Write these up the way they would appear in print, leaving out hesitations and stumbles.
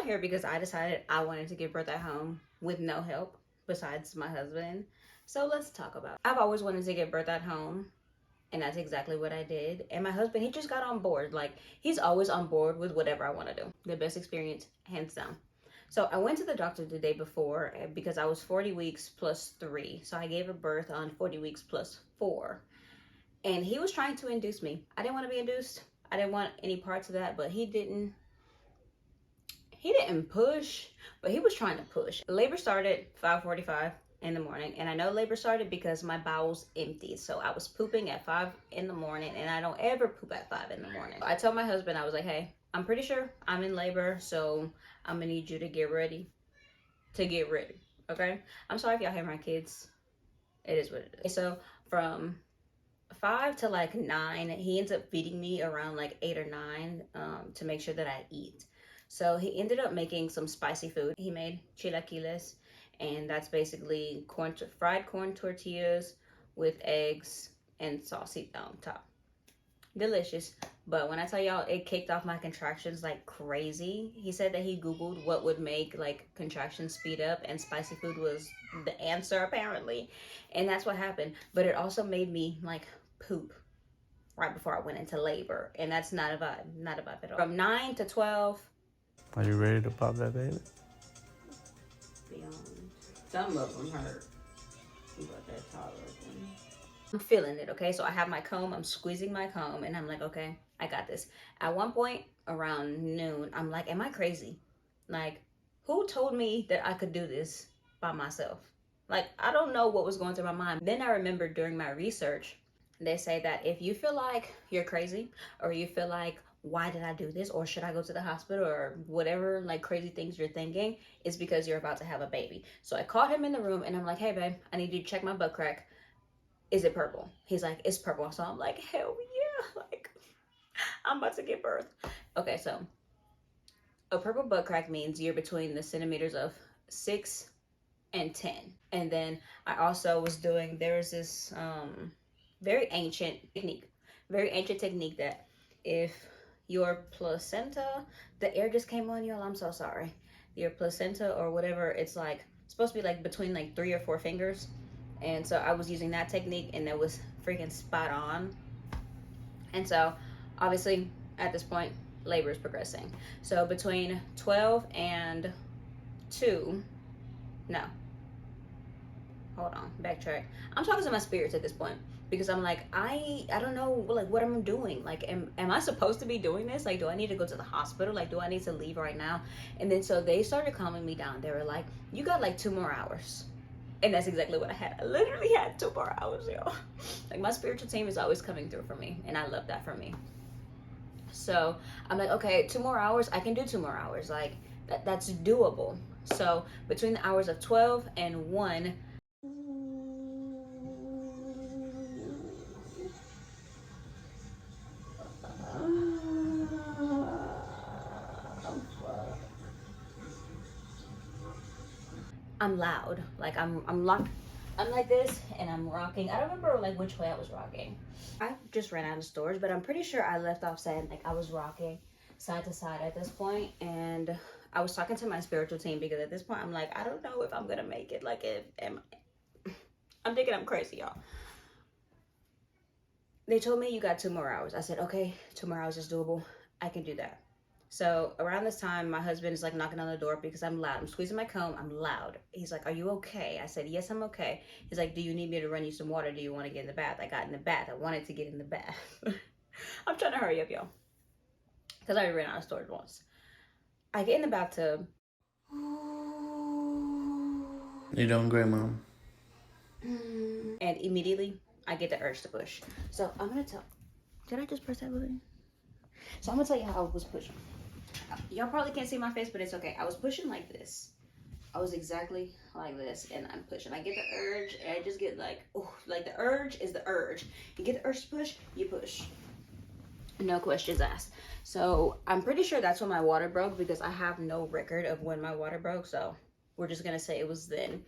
here because I decided I wanted to give birth at home with no help besides my husband. So let's talk about it. I've always wanted to give birth at home, and that's exactly what I did. And my husband, he just got on board. Like, he's always on board with whatever I want to do. The best experience, hands down. So I went to the doctor the day before because I was 40 weeks plus 3. So I gave a birth on 40 weeks plus 4. And he was trying to induce me. I didn't want to be induced. I didn't want any parts of that, but he didn't push, but he was trying to push. Labor started 5:45 in the morning, and I know labor started because my bowels emptied. So I was pooping at 5 in the morning, and I don't ever poop at 5 in the morning. I told my husband, I was like, hey, I'm pretty sure I'm in labor, so I'm gonna need you to get ready. Okay? I'm sorry if y'all hear my kids. It is what it is. So from 5 to like 9, he ends up feeding me around like 8 or 9 to make sure that I eat. So he ended up making some spicy food. He made chilaquiles, and that's basically fried corn tortillas with eggs and saucy on top. Delicious. But when I tell y'all, it kicked off my contractions like crazy. He said that he Googled what would make like contractions speed up, and spicy food was the answer apparently. And that's what happened. But it also made me like poop right before I went into labor. And that's not a vibe at all. From 9 to 12. Are you ready to pop that baby? Beyond. Some of them hurt. But they're tolerable. I'm feeling it, okay? So I have my comb, I'm squeezing my comb, and I'm like, okay, I got this. At one point around noon, I'm like, am I crazy? Like, who told me that I could do this by myself? Like, I don't know what was going through my mind. Then I remembered during my research, they say that if you feel like you're crazy, or you feel like, why did I do this? Or should I go to the hospital? Or whatever like crazy things you're thinking, it's because you're about to have a baby. So I called him in the room and I'm like, hey babe, I need you to check my butt crack. Is it purple? He's like, it's purple. So I'm like, hell yeah, like I'm about to give birth. Okay, so a purple butt crack means you're between the centimeters of 6 and 10. And then I also was doing, there's this very ancient technique that if your placenta, the air just came on y'all, I'm so sorry. Your placenta or whatever, it's like supposed to be like between like 3 or 4 fingers. And so I was using that technique and it was freaking spot on. And so obviously at this point, labor is progressing. So between 12 and 2, no, hold on, backtrack. I'm talking to my spirits at this point because I'm like, I don't know like what I'm doing. Like, am I supposed to be doing this? Like, do I need to go to the hospital? Like, do I need to leave right now? And then so they started calming me down. They were like, you got like 2 more hours. And that's exactly what I had. I literally had 2 more hours, y'all. Like, my spiritual team is always coming through for me, and I love that for me. So I'm like, okay, 2 more hours. I can do 2 more hours. Like, that's doable. So between the hours of 12 and 1, I'm loud. Like, I'm locked. I'm like this and I'm rocking. I don't remember like which way I was rocking. I just ran out of storage, but I'm pretty sure I left off saying like I was rocking side to side at this point. And I was talking to my spiritual team because at this point I'm like, I don't know if I'm gonna make it. Like, I'm thinking I'm crazy, y'all. They told me you got 2 more hours. I said, okay, 2 more hours is doable. I can do that. So around this time, my husband is like knocking on the door because I'm loud. I'm squeezing my comb. I'm loud. He's like, are you okay? I said, yes, I'm okay. He's like, do you need me to run you some water? Do you want to get in the bath? I got in the bath. I wanted to get in the bath. I'm trying to hurry up, y'all. Because I already ran out of storage once. I get in the bathtub. You're doing great, Mom. And immediately, I get the urge to push. So I'm going to tell. Did I just press that button? So I'm going to tell you how I was pushing. Y'all probably can't see my face, but it's okay. I was pushing like this. I was exactly like this, and I'm pushing. I get the urge, and I just get like, oh, like the urge is the urge. You get the urge to push, you push. No questions asked. So I'm pretty sure that's when my water broke because I have no record of when my water broke. So we're just going to say it was then.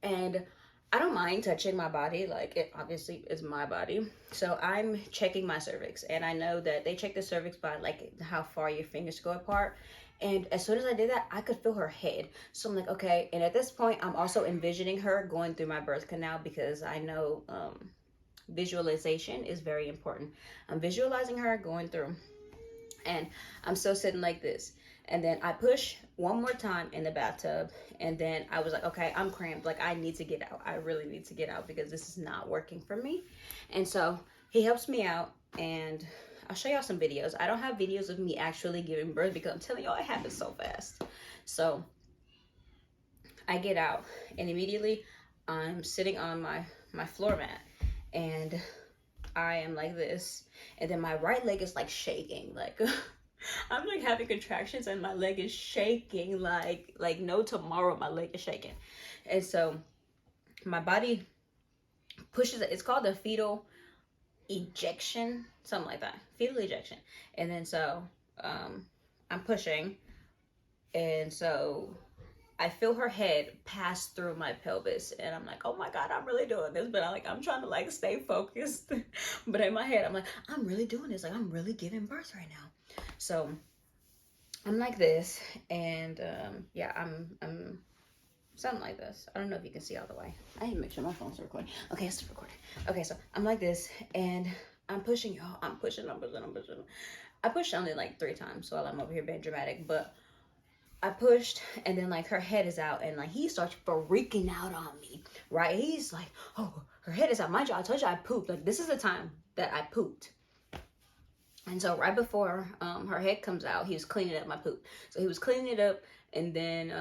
And I don't mind touching my body, like it obviously is my body. So I'm checking my cervix, and I know that they check the cervix by like how far your fingers go apart. And as soon as I did that, I could feel her head. So I'm like, okay. And at this point, I'm also envisioning her going through my birth canal, because I know visualization is very important. I'm visualizing her going through, and I'm still sitting like this. And then I push one more time in the bathtub, and then I was like, okay, I'm cramped. Like, I need to get out. I really need to get out because this is not working for me. And so he helps me out, and I'll show y'all some videos. I don't have videos of me actually giving birth because I'm telling y'all it happens so fast. So I get out, and immediately I'm sitting on my floor mat, and I am like this, and then my right leg is like shaking, like I'm like having contractions, and my leg is shaking like no tomorrow. My leg is shaking, and so my body pushes it. It's called the fetal ejection, something like that, fetal ejection. And then so I'm pushing, and so I feel her head pass through my pelvis, and I'm like, oh my God, I'm really doing this. But I'm trying to like stay focused. But in my head, I'm like, I'm really doing this. Like, I'm really giving birth right now. So I'm like this, and yeah, I'm something like this. I don't know if you can see all the way. I need to make sure my phone's recording. Okay, it's recording. Okay, so I'm like this, and I'm pushing, y'all. I'm pushing. I pushed only like 3 times while I'm over here being dramatic, but I pushed, and then like her head is out, and like he starts freaking out on me, right? He's like, oh, her head is out. Mind you, I told you I pooped. Like, this is the time that I pooped. And so right before her head comes out, he was cleaning up my poop. So he was cleaning it up, and then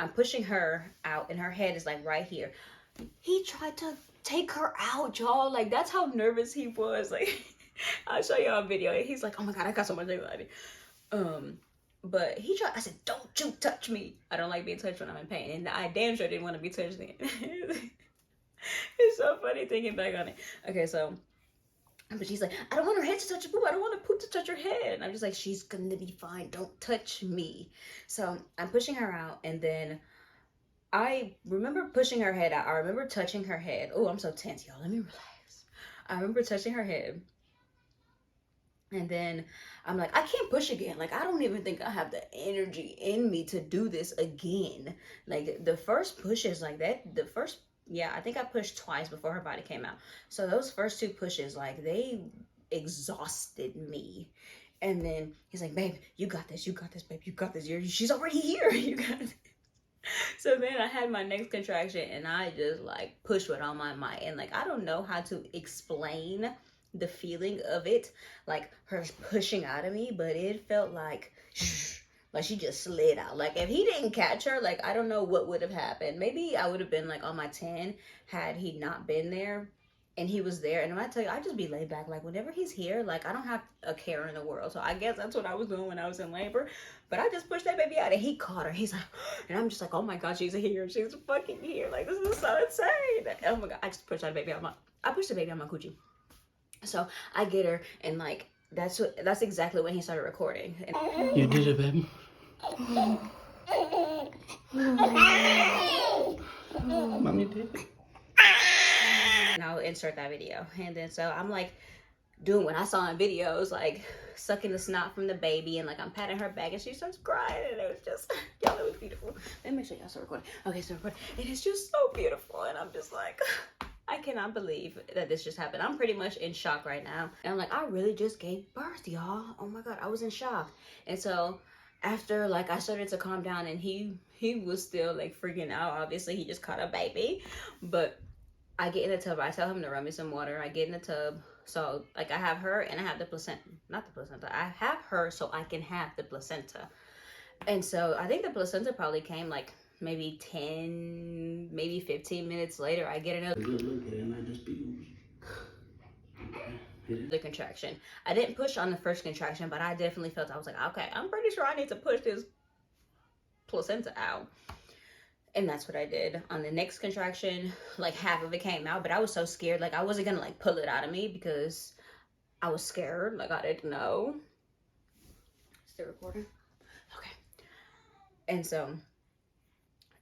I'm pushing her out, and her head is like right here. He tried to take her out, y'all. Like, that's how nervous he was. Like, I'll show you a video. He's like, oh my God, I got so much anxiety. But he tried. I said, don't you touch me. I don't like being touched when I'm in pain, and I damn sure didn't want to be touched then. It's so funny thinking back on it. Okay, so, but she's like, I don't want her head to touch your poop. I don't want her poop to touch her head. And I'm just like, she's gonna be fine. Don't touch me. So I'm pushing her out, and then I remember pushing her head out. I remember touching her head. Oh, I'm so tense, y'all. Let me relax. I remember touching her head. And then I'm like, I can't push again. Like, I don't even think I have the energy in me to do this again. Like, the first pushes like that, yeah, I think I pushed twice before her body came out. So those first 2 pushes, like, they exhausted me. And then he's like, babe, you got this, babe, you got this. She's already here. You got it. So then I had my next contraction, and I just like pushed with all my might. And like, I don't know how to explain the feeling of it, like her pushing out of me, but it felt like she just slid out. Like, if he didn't catch her, like, I don't know what would have happened. Maybe I would have been like on my 10 had he not been there and he was there. And when I tell you, I just be laid back. Like, whenever he's here, like, I don't have a care in the world. So I guess that's what I was doing when I was in labor. But I just pushed that baby out, and he caught her. He's like, and I'm just like, oh my God, she's here. She's fucking here. Like, this is so insane. Oh my God, I just pushed that baby out I pushed the baby out my coochie. So I get her, and like, that's exactly when he started recording. And You did it, baby. Mommy did it. And I'll insert that video. And then so I'm like doing what I saw in videos, like sucking the snot from the baby, and like I'm patting her back, and she starts crying, and it was just, y'all, it was beautiful. Let me make sure y'all start recording. Okay, so recording. It is just so beautiful, and I'm just like, I cannot believe that this just happened. I'm pretty much in shock right now. And I'm like, I really just gave birth, y'all. Oh my God, I was in shock. And so after like I started to calm down, and he was still like freaking out. Obviously, he just caught a baby. But I get in the tub. I tell him to run me some water. I get in the tub. So like I have her, and I have the placenta. Not the placenta. I have her so I can have the placenta. And so I think the placenta probably came like maybe 10, maybe 15 minutes later. I get another the contraction. I didn't push on the first contraction, but I definitely felt, I was like, okay, I'm pretty sure I need to push this placenta out. And that's what I did. On the next contraction, like half of it came out, but I was so scared. Like, I wasn't gonna like pull it out of me because I was scared. Like, I didn't know. Still recording? Okay. And so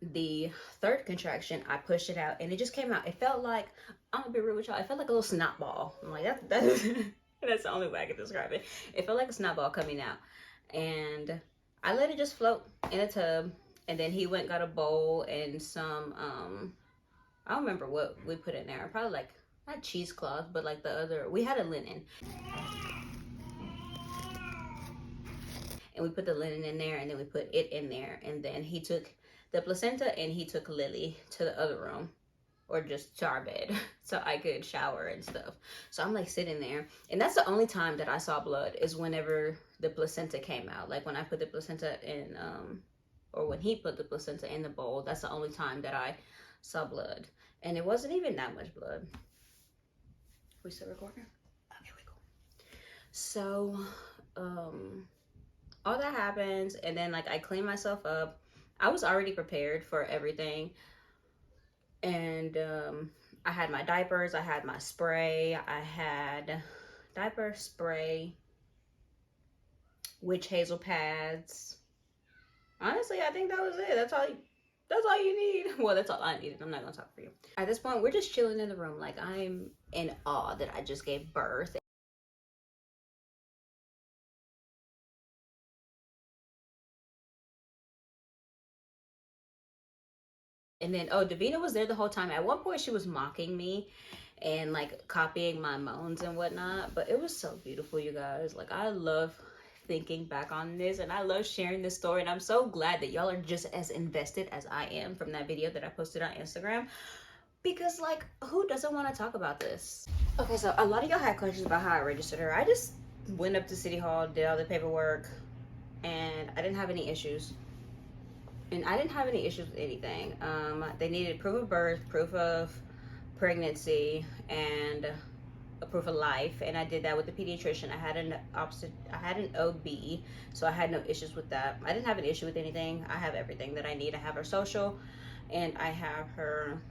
the third contraction, I pushed it out, and it just came out. It felt like, I'm gonna be real with y'all, it felt like a little snot ball. I'm like, that's the only way I can describe it. It felt like a snot ball coming out. And I let it just float in a tub, and then he went and got a bowl and some I don't remember what we put in there. Probably like not cheesecloth, but like the other. We had a linen, and we put the linen in there, and then we put it in there, and then he took the placenta and he took Lily to the other room, or just to our bed, so I could shower and stuff. So I'm like sitting there, and that's the only time that I saw blood is whenever the placenta came out. Like when I put the placenta in, or when he put the placenta in the bowl. That's the only time that I saw blood, and it wasn't even that much blood. We still recording? Okay, we go. So, all that happens, and then like I clean myself up. I was already prepared for everything, and I had my diapers, I had my spray, I had diaper, spray, witch hazel pads. Honestly, I think that was it. That's all you need. Well, that's all I needed. I'm not gonna talk for you. At this point, we're just chilling in the room. Like, I'm in awe that I just gave birth. And then, oh, Davina was there the whole time. At one point, she was mocking me and like copying my moans and whatnot. But it was so beautiful, you guys. Like, I love thinking back on this, and I love sharing this story. And I'm so glad that y'all are just as invested as I am from that video that I posted on Instagram. Because, like, who doesn't want to talk about this? Okay, so a lot of y'all had questions about how I registered her. I just went up to City Hall, did all the paperwork, and I didn't have any issues. And I didn't have any issues with anything. They needed proof of birth, proof of pregnancy, and a proof of life. And I did that with the pediatrician. I had an OB, so I had no issues with that. I didn't have an issue with anything. I have everything that I need. I have her social, and I have her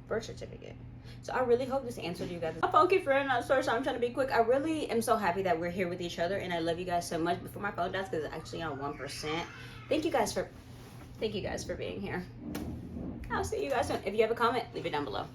birth certificate. So I really hope this answered you guys. My phone keeps running out of storage, so I'm trying to be quick. I really am so happy that we're here with each other, and I love you guys so much. Before my phone dies, because it's actually on 1%. Thank you guys for being here. I'll see you guys soon. If you have a comment, leave it down below.